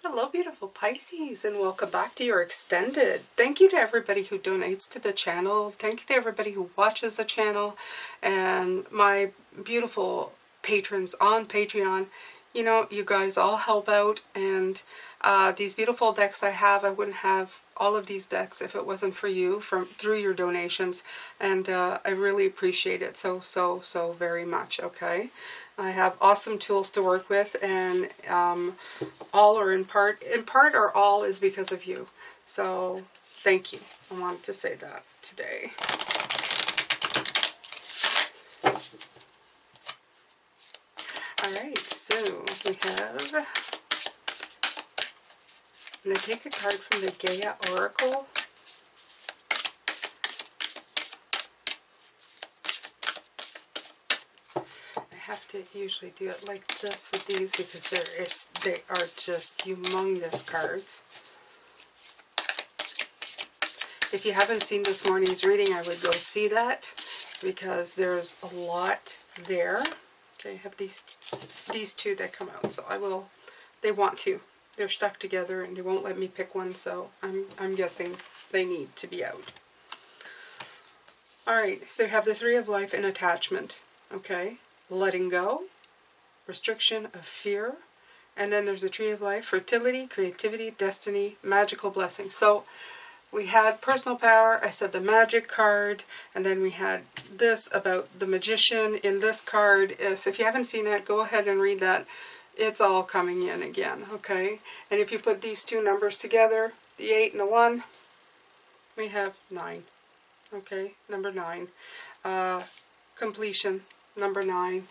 Hello, beautiful Pisces, and welcome back to your extended. Thank you to everybody who donates to the channel. Thank you to everybody who watches the channel, and my beautiful patrons on Patreon. You know, you guys all help out, and these beautiful decks I have, I wouldn't have all of these decks if it wasn't for you through your donations, and I really appreciate it so very much. Okay, I have awesome tools to work with, and all or in part or all is because of you. So thank you. I wanted to say that today. Alright, so we have, I'm going to take a card from the Gaia Oracle. I have to usually do it like this with these because they are just humongous cards. If you haven't seen this morning's reading, I would go see that because there's a lot there. Okay, I have these two that come out, so they want to. They're stuck together and they won't let me pick one, so I'm guessing they need to be out. Alright, so you have the Three of Life and attachment. Okay, letting go, restriction of fear, and then there's the Tree of Life, fertility, creativity, destiny, magical blessings. So we had personal power, I said the magic card, and then we had this about the magician in this card. So if you haven't seen it, go ahead and read that. It's all coming in again, okay? And if you put these two numbers together, the 8 and the 1, we have 9, okay? Number 9. Completion, number 9,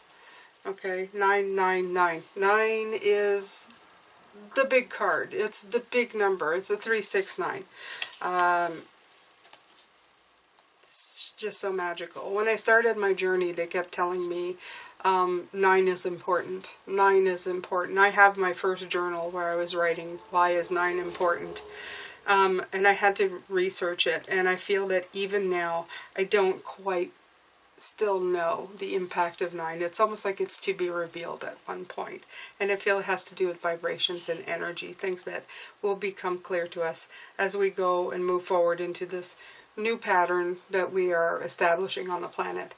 okay? 999. 9 is the big card. It's the big number. It's a 369. It's just so magical. When I started my journey, they kept telling me 9 is important. 9 is important. I have my first journal where I was writing, why is 9 important? And I had to research it, and I feel that even now, I don't quite still know the impact of 9. It's almost like it's to be revealed at one point. And I feel it has to do with vibrations and energy, things that will become clear to us as we go and move forward into this new pattern that we are establishing on the planet.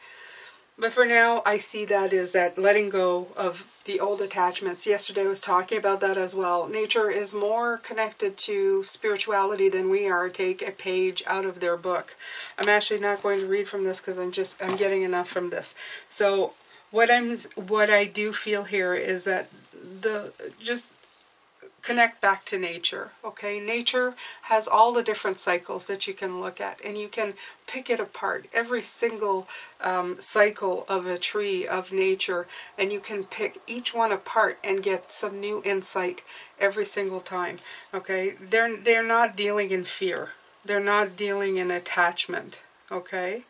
But for now, I see that is that letting go of the old attachments. Yesterday I was talking about that as well. Nature is more connected to spirituality than we are. Take a page out of their book. I'm actually not going to read from this because I'm getting enough from this. So what I do feel here is that just connect back to nature, okay? Nature has all the different cycles that you can look at, and you can pick it apart, every single cycle of a tree, of nature, and you can pick each one apart and get some new insight every single time, okay? They're not dealing in fear. They're not dealing in attachment, okay?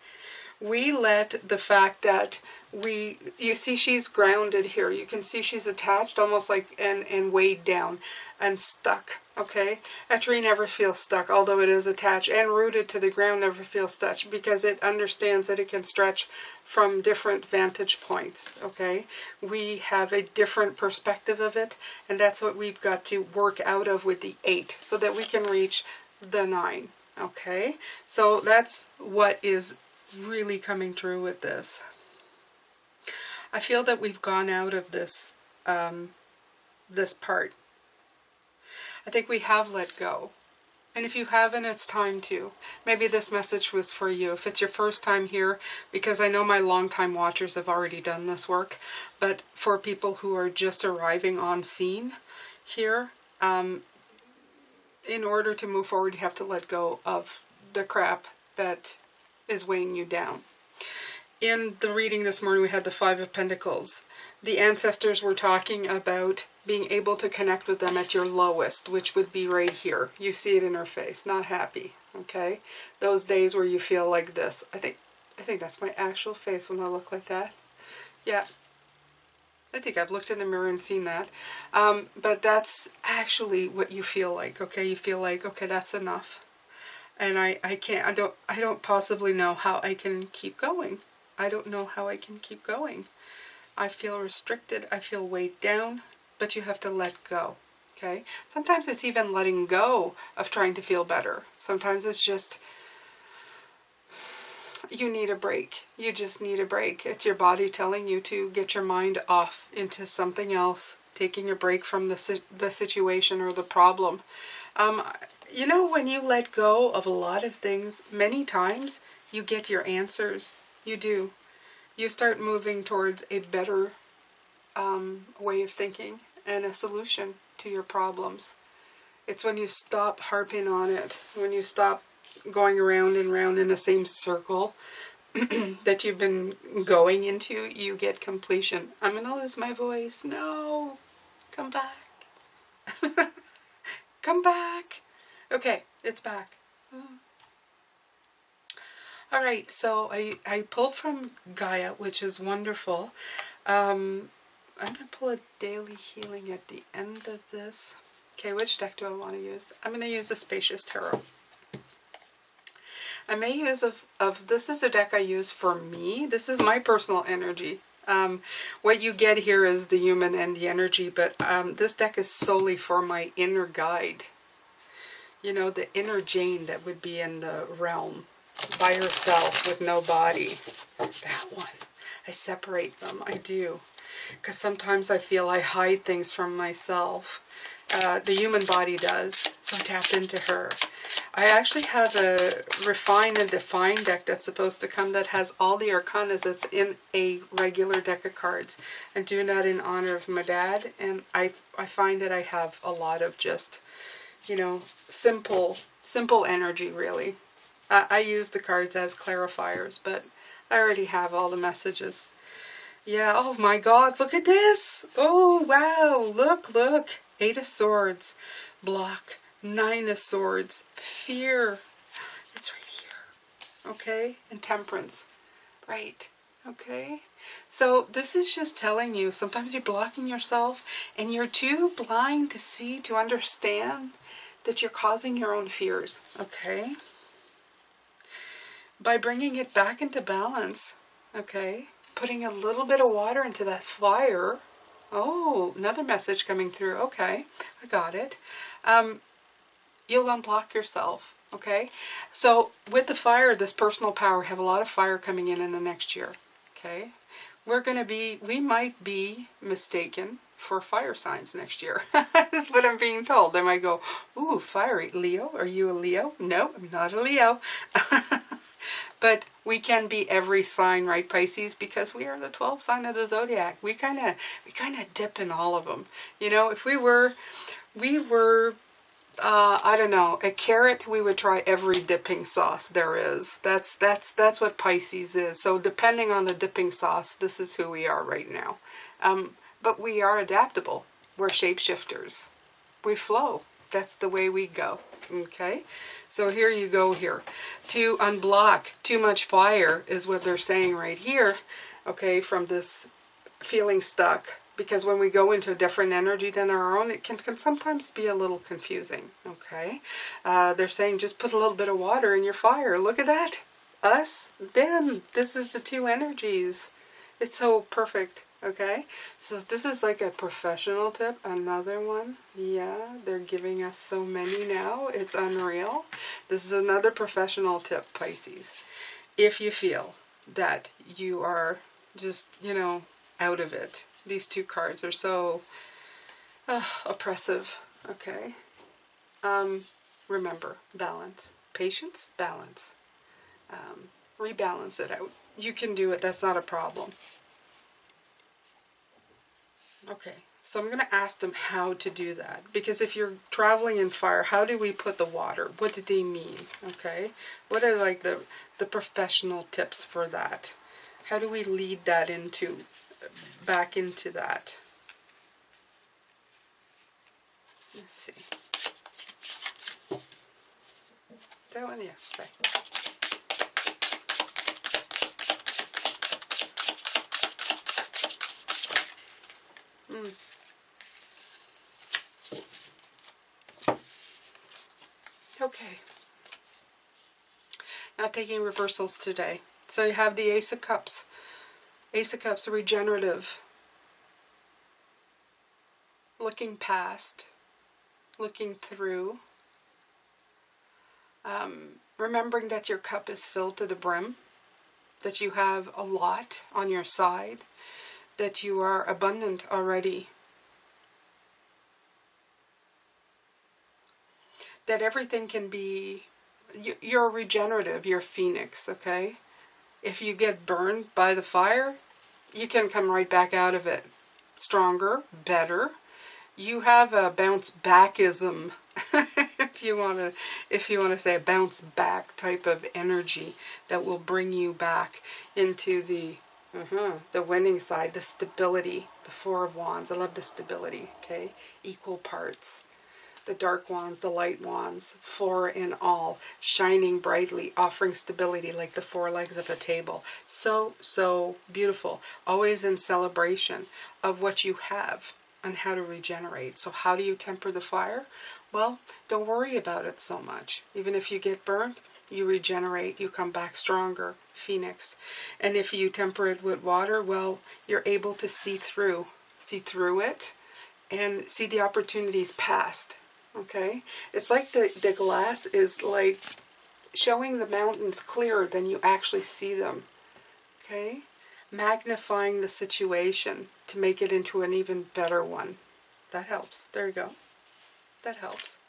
We let the fact that you see she's grounded here. You can see she's attached almost like and weighed down and stuck, okay? A tree never feels stuck, although it is attached, and rooted to the ground never feels stuck because it understands that it can stretch from different vantage points, okay? We have a different perspective of it, and that's what we've got to work out of with the 8 so that we can reach the 9, okay? So that's what is really coming true with this. I feel that we've gone out of this this part. I think we have let go. And if you haven't, it's time to. Maybe this message was for you. If it's your first time here, because I know my longtime watchers have already done this work, but for people who are just arriving on scene here, in order to move forward, you have to let go of the crap that is weighing you down. In the reading this morning, we had the 5 of Pentacles. The ancestors were talking about being able to connect with them at your lowest, which would be right here. You see it in her face, not happy, okay? Those days where you feel like this. I think that's my actual face when I look like that. Yeah. I think I've looked in the mirror and seen that. But that's actually what you feel like, okay? You feel like, okay, that's enough. And I don't possibly know how I can keep going. I don't know how I can keep going. I feel restricted. I feel weighed down. But you have to let go. Okay? Sometimes it's even letting go of trying to feel better. Sometimes it's just, you need a break. You just need a break. It's your body telling you to get your mind off into something else, taking a break from the situation or the problem. You know, when you let go of a lot of things, many times you get your answers. You do. You start moving towards a better way of thinking and a solution to your problems. It's when you stop harping on it, when you stop going around and round in the same circle that you've been going into, you get completion. I'm going to lose my voice. No. Come back. Come back. Okay, it's back. All right, so I pulled from Gaia, which is wonderful. I'm going to pull a daily healing at the end of this. Okay, which deck do I want to use? I'm going to use a Spacious Tarot. I may use this is a deck I use for me. This is my personal energy. What you get here is the human and the energy, but this deck is solely for my inner guide. You know, the inner Jane that would be in the realm by herself with no body. That one. I separate them. I do. Because sometimes I feel I hide things from myself. The human body does. So I tap into her. I actually have a Refine and Define deck that's supposed to come that has all the arcanas that's in a regular deck of cards. I'm doing that in honor of my dad. And I find that I have a lot of just, you know, simple energy, really. I use the cards as clarifiers, but I already have all the messages. Yeah, oh my God, look at this. Oh, wow, look. 8 of Swords, block, 9 of Swords, fear. It's right here, okay? And Temperance, right, okay? So this is just telling you, sometimes you're blocking yourself and you're too blind to see, to understand that you're causing your own fears, okay? By bringing it back into balance, okay? Putting a little bit of water into that fire. Oh, another message coming through. Okay, I got it. You'll unblock yourself, okay? So with the fire, this personal power, have a lot of fire coming in the next year, okay? We might be mistaken for fire signs next year. That's what I'm being told. They might go, ooh, fiery. Leo, are you a Leo? No, I'm not a Leo. But we can be every sign, right, Pisces? Because we are the 12th sign of the zodiac. We kind of dip in all of them. You know, if we were, I don't know, a carrot, we would try every dipping sauce there is. That's what Pisces is. So depending on the dipping sauce, this is who we are right now. But we are adaptable. We're shapeshifters. We flow. That's the way we go. Okay? So here you go here. To unblock too much fire is what they're saying right here. Okay, from this feeling stuck. Because when we go into a different energy than our own, it can sometimes be a little confusing. Okay? They're saying just put a little bit of water in your fire. Look at that. Us, them. This is the two energies. It's so perfect. Okay, so this is like a professional tip. Another one. Yeah, they're giving us so many now. It's unreal. This is another professional tip, Pisces. If you feel that you are just, you know, out of it. These two cards are so oppressive. Okay. Remember, balance. Patience, balance. Rebalance it out. You can do it. That's not a problem. Okay, so I'm going to ask them how to do that. Because if you're traveling in fire, how do we put the water? What did they mean? Okay, what are like the professional tips for that? How do we lead that back into that? Let's see. That one, yeah, okay. Okay. Now taking reversals today. So you have the Ace of Cups. Ace of Cups, regenerative. Looking past. looking through, remembering that your cup is filled to the brim, that you have a lot on your side, that you are abundant already, that everything can be, you're regenerative, you're a phoenix, okay? If you get burned by the fire, you can come right back out of it stronger, better. You have a bounce backism, if you want to say a bounce back type of energy that will bring you back into the winning side, the stability, the Four of Wands. I love the stability, okay? Equal parts. The dark wands, the light wands, four in all, shining brightly, offering stability like the four legs of a table. So, so beautiful. Always in celebration of what you have and how to regenerate. So how do you temper the fire? Well, don't worry about it so much. Even if you get burnt, you regenerate, you come back stronger, phoenix. And if you temper it with water, well, you're able to see through it and see the opportunities past. Okay? It's like the glass is like showing the mountains clearer than you actually see them. Okay? Magnifying the situation to make it into an even better one. That helps. There you go. That helps.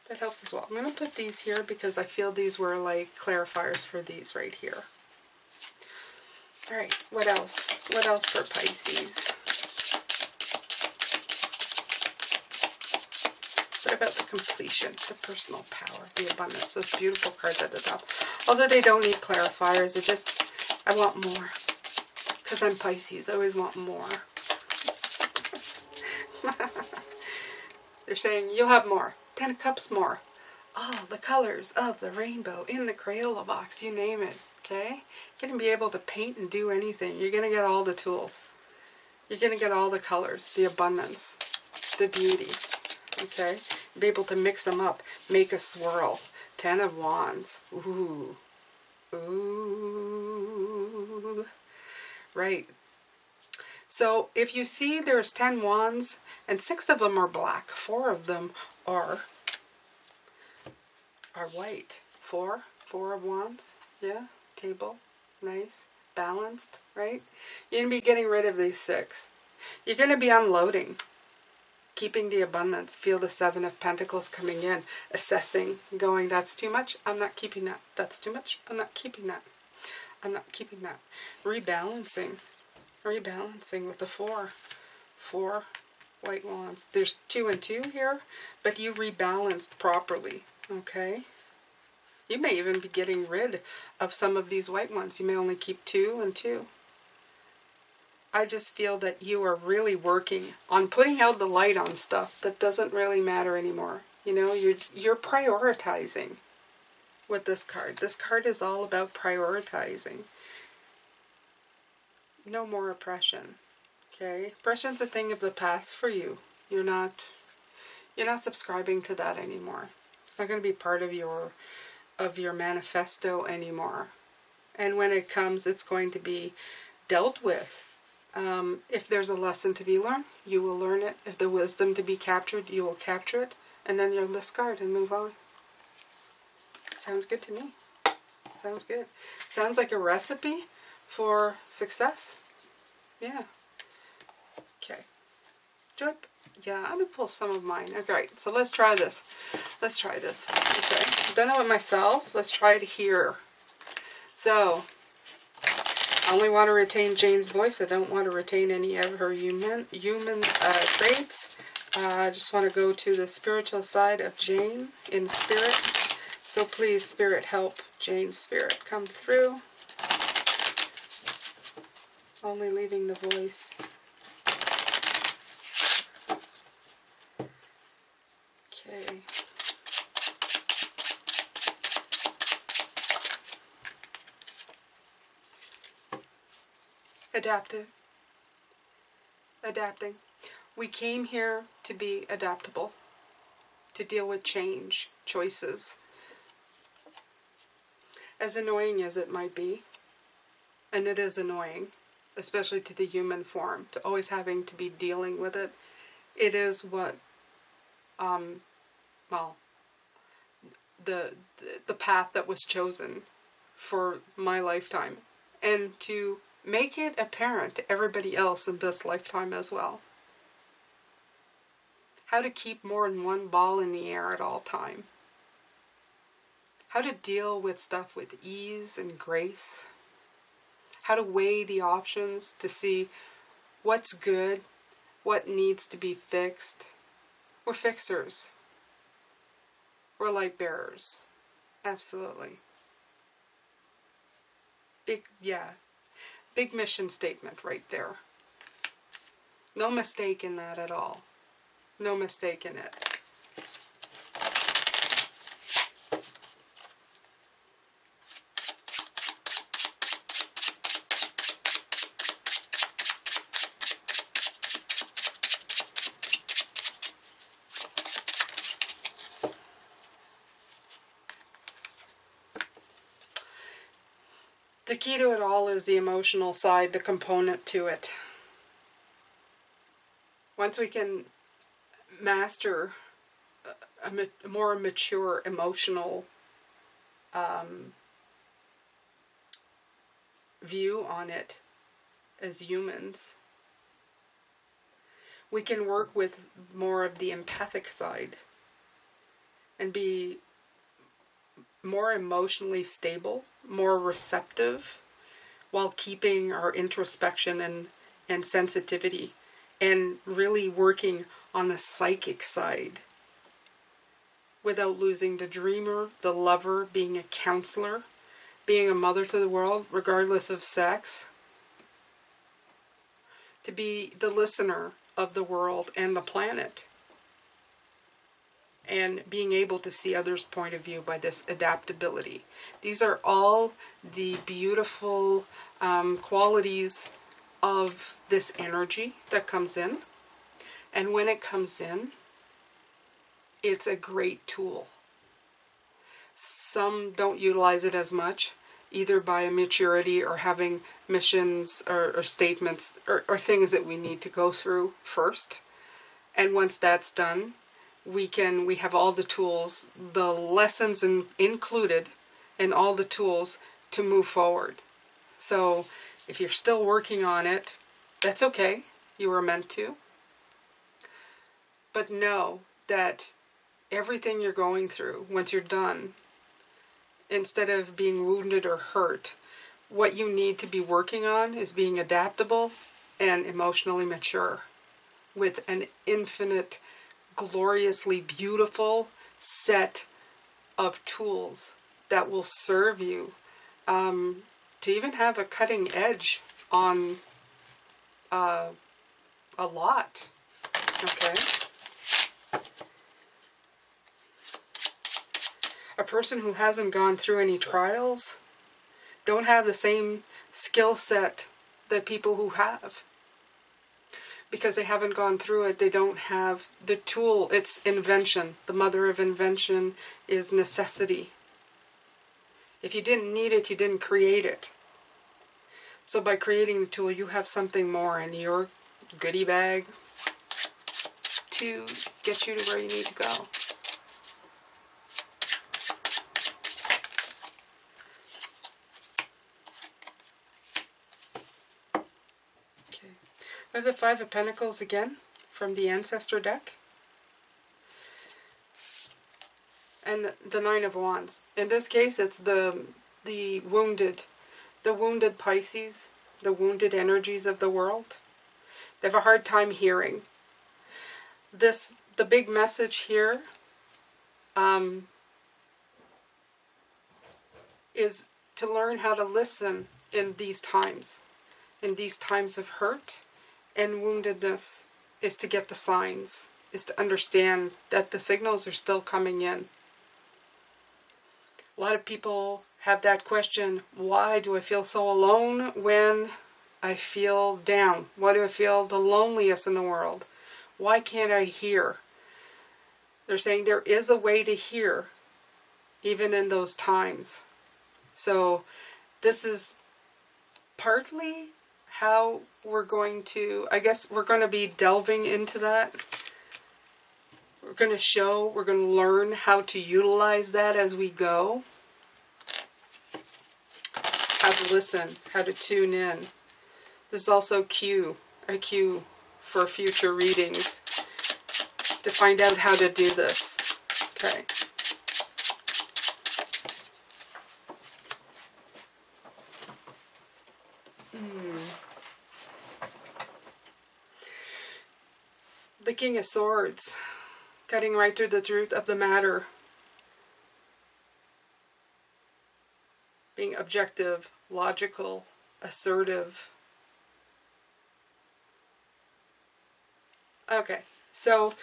That helps as well. I'm going to put these here because I feel these were like clarifiers for these right here. Alright, what else? What else for Pisces? What about the completion, the personal power, the abundance, those beautiful cards at the top? Although they don't need clarifiers, I want more. Because I'm Pisces, I always want more. They're saying, you'll have more. 10 of Cups more. Oh, the colors of the rainbow in the Crayola box, you name it, okay? You're going to be able to paint and do anything. You're going to get all the tools. You're going to get all the colors, the abundance, the beauty. Okay, be able to mix them up, make a swirl. 10 of Wands. Ooh. Ooh. Right. So if you see there's 10 wands and 6 of them are black, 4 of them are white. 4 of wands. Yeah, table. Nice. Balanced, right? You're going to be getting rid of these 6. You're going to be unloading. Keeping the abundance, feel the 7 of Pentacles coming in, assessing, going, that's too much, I'm not keeping that. That's too much, I'm not keeping that. I'm not keeping that. Rebalancing with the 4 white wands. There's 2 and 2 here, but you rebalanced properly, okay? You may even be getting rid of some of these white ones. You may only keep 2 and 2. I just feel that you are really working on putting out the light on stuff that doesn't really matter anymore. You know, you're prioritizing with this card. This card is all about prioritizing. No more oppression. Okay? Oppression's a thing of the past for you. You're not subscribing to that anymore. It's not going to be part of your manifesto anymore. And when it comes, it's going to be dealt with. If there's a lesson to be learned, you will learn it. If the wisdom to be captured, you will capture it. And then you'll discard and move on. Sounds good to me. Sounds good. Sounds like a recipe for success. Yeah. Okay. Drip. Yeah, I'm going to pull some of mine. Okay, so let's try this. Let's try this. Okay. I've done it with myself. Let's try it here. So, I only want to retain Jane's voice. I don't want to retain any of her human traits. I just want to go to the spiritual side of Jane in spirit. So please, Spirit, help Jane's spirit come through. Only leaving the voice. Okay. Adapting. We came here to be adaptable, to deal with change, choices. As annoying as it might be, and it is annoying, especially to the human form, to always having to be dealing with it, it is what well, the path that was chosen for my lifetime, and to make it apparent to everybody else in this lifetime as well. How to keep more than one ball in the air at all time. How to deal with stuff with ease and grace. How to weigh the options to see what's good, what needs to be fixed. We're fixers. We're light bearers. Absolutely. Big mission statement right there. No mistake in that at all. No mistake in it. The key to it all is the emotional side, the component to it. Once we can master a more mature emotional view on it as humans, we can work with more of the empathic side and be more emotionally stable, more receptive, while keeping our introspection and sensitivity, and really working on the psychic side without losing the dreamer, the lover, being a counselor, being a mother to the world, regardless of sex, to be the listener of the world and the planet, and being able to see others' point of view by this adaptability. These are all the beautiful qualities of this energy that comes in. And when it comes in, it's a great tool. Some don't utilize it as much, either by immaturity or having missions or statements or things that we need to go through first. And once that's done, we have all the tools, the lessons included, and all the tools to move forward. So if you're still working on it, that's okay. You were meant to. But know that everything you're going through, once you're done, instead of being wounded or hurt, what you need to be working on is being adaptable and emotionally mature with an infinite, gloriously beautiful set of tools that will serve you to even have a cutting edge on a lot. Okay? A person who hasn't gone through any trials don't have the same skill set that people who have. Because they haven't gone through it, they don't have the tool. It's invention. The mother of invention is necessity. If you didn't need it, you didn't create it. So by creating the tool, you have something more in your goodie bag to get you to where you need to go. Okay. I have the Five of Pentacles again from the Ancestor deck. And the Nine of Wands. In this case, it's the wounded Pisces, the wounded energies of the world. They have a hard time hearing. The big message here is to learn how to listen in these times of hurt and woundedness, is to get the signs, is to understand that the signals are still coming in. A lot of people have that question, why do I feel so alone when I feel down? Why do I feel the loneliest in the world? Why can't I hear? They're saying there is a way to hear, even in those times. So this is partly how we're going to, I guess we're going to be delving into that We're going to learn how to utilize that as we go. How to listen, how to tune in. This is also a cue for future readings to find out how to do this. Okay. The King of Swords, cutting right to the truth of the matter. Being objective, logical, assertive. Okay, so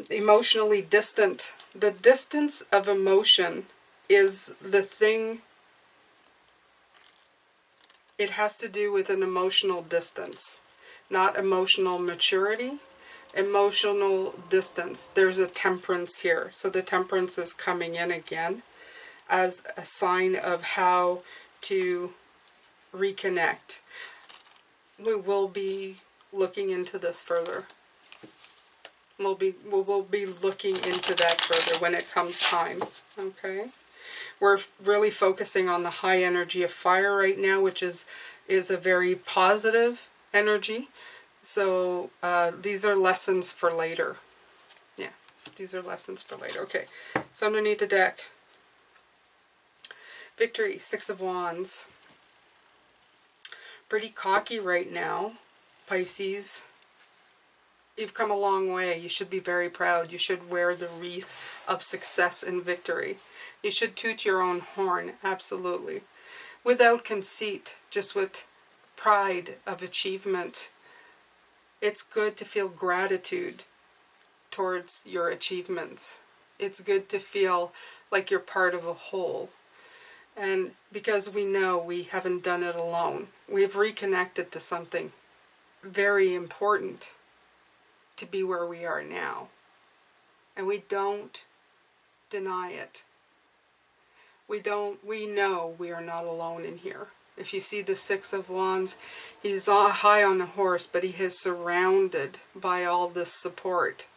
emotionally distant. The distance of emotion is the thing. It has to do with an emotional distance, not emotional maturity. Emotional distance. There's a temperance here. So the temperance is coming in again as a sign of how to reconnect. We will be looking into this further. We'll be looking into that further when it comes time. Okay? We're really focusing on the high energy of fire right now, which is a very positive energy. So these are lessons for later. Yeah, these are lessons for later. Okay, so underneath the deck, Victory, Six of Wands. Pretty cocky right now, Pisces. You've come a long way. You should be very proud. You should wear the wreath of success and victory. You should toot your own horn, absolutely. Without conceit, just with pride of achievement. It's good to feel gratitude towards your achievements. It's good to feel like you're part of a whole. And because we know we haven't done it alone, we've reconnected to something very important to be where we are now. And we don't deny it. We know we are not alone in here. If you see the Six of Wands, he's high on a horse, but he is surrounded by all this support.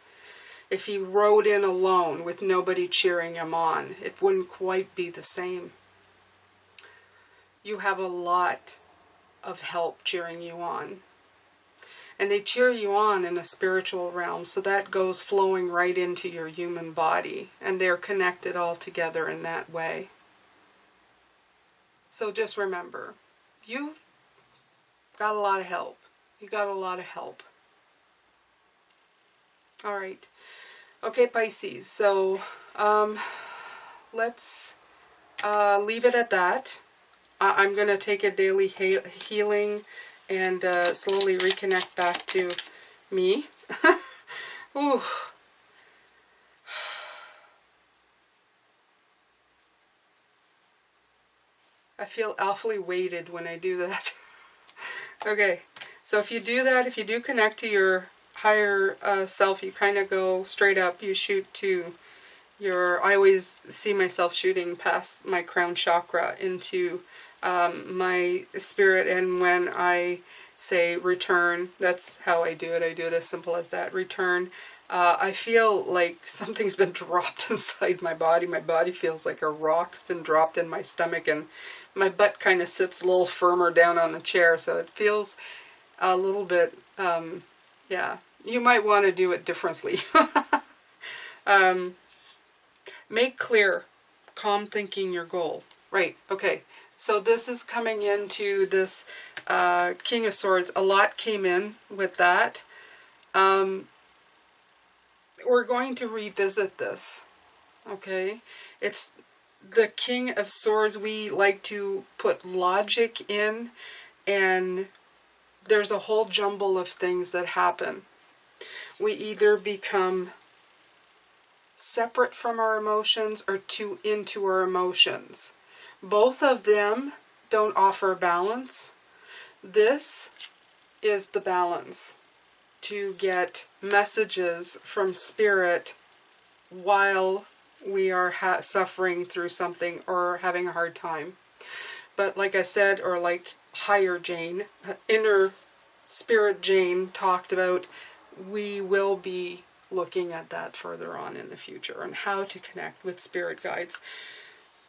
If he rode in alone with nobody cheering him on, it wouldn't quite be the same. You have a lot of help cheering you on. And they cheer you on in a spiritual realm, so that goes flowing right into your human body, and they're connected all together in that way. So just remember, you've got a lot of help. You got a lot of help. All right. Okay, Pisces. So let's leave it at that. I'm going to take a daily healing and slowly reconnect back to me. Ooh. I feel awfully weighted when I do that. Okay, so if you do that, if you do connect to your higher self, you kind of go straight up, you shoot to your, I always see myself shooting past my crown chakra into my spirit, and when I say return, that's how I do it. I do it as simple as that, return. I feel like something's been dropped inside my body. My body feels like a rock's been dropped in my stomach, and my butt kind of sits a little firmer down on the chair, so it feels a little bit, yeah, you might want to do it differently. Make clear, calm thinking your goal. Right, okay, so this is coming into this King of Swords. A lot came in with that. We're going to revisit this, okay? It's the King of Swords. We like to put logic in, and there's a whole jumble of things that happen. We either become separate from our emotions or too into our emotions. Both of them don't offer balance. This is the balance, to get messages from Spirit while we are suffering through something or having a hard time. But like I said, or like higher Jane, inner Spirit Jane talked about, we will be looking at that further on in the future and how to connect with spirit guides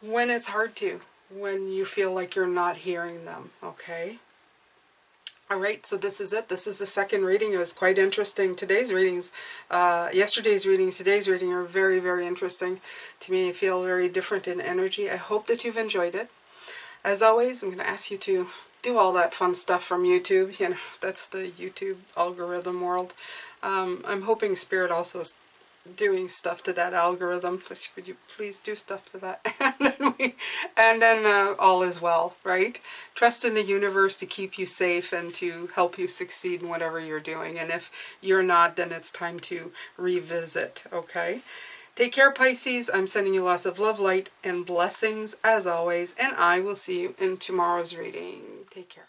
when it's hard to, when you feel like you're not hearing them, okay? Alright, so this is it. This is the second reading. It was quite interesting. Today's readings, yesterday's readings, today's reading are very, very interesting to me. I feel very different in energy. I hope that you've enjoyed it. As always, I'm going to ask you to do all that fun stuff from YouTube. You know, that's the YouTube algorithm world. I'm hoping Spirit also is doing stuff to that algorithm. Could you please do stuff to that? and then all is well, right? Trust in the universe to keep you safe and to help you succeed in whatever you're doing. And if you're not, then it's time to revisit, okay? Take care, Pisces. I'm sending you lots of love, light, and blessings as always. And I will see you in tomorrow's reading. Take care.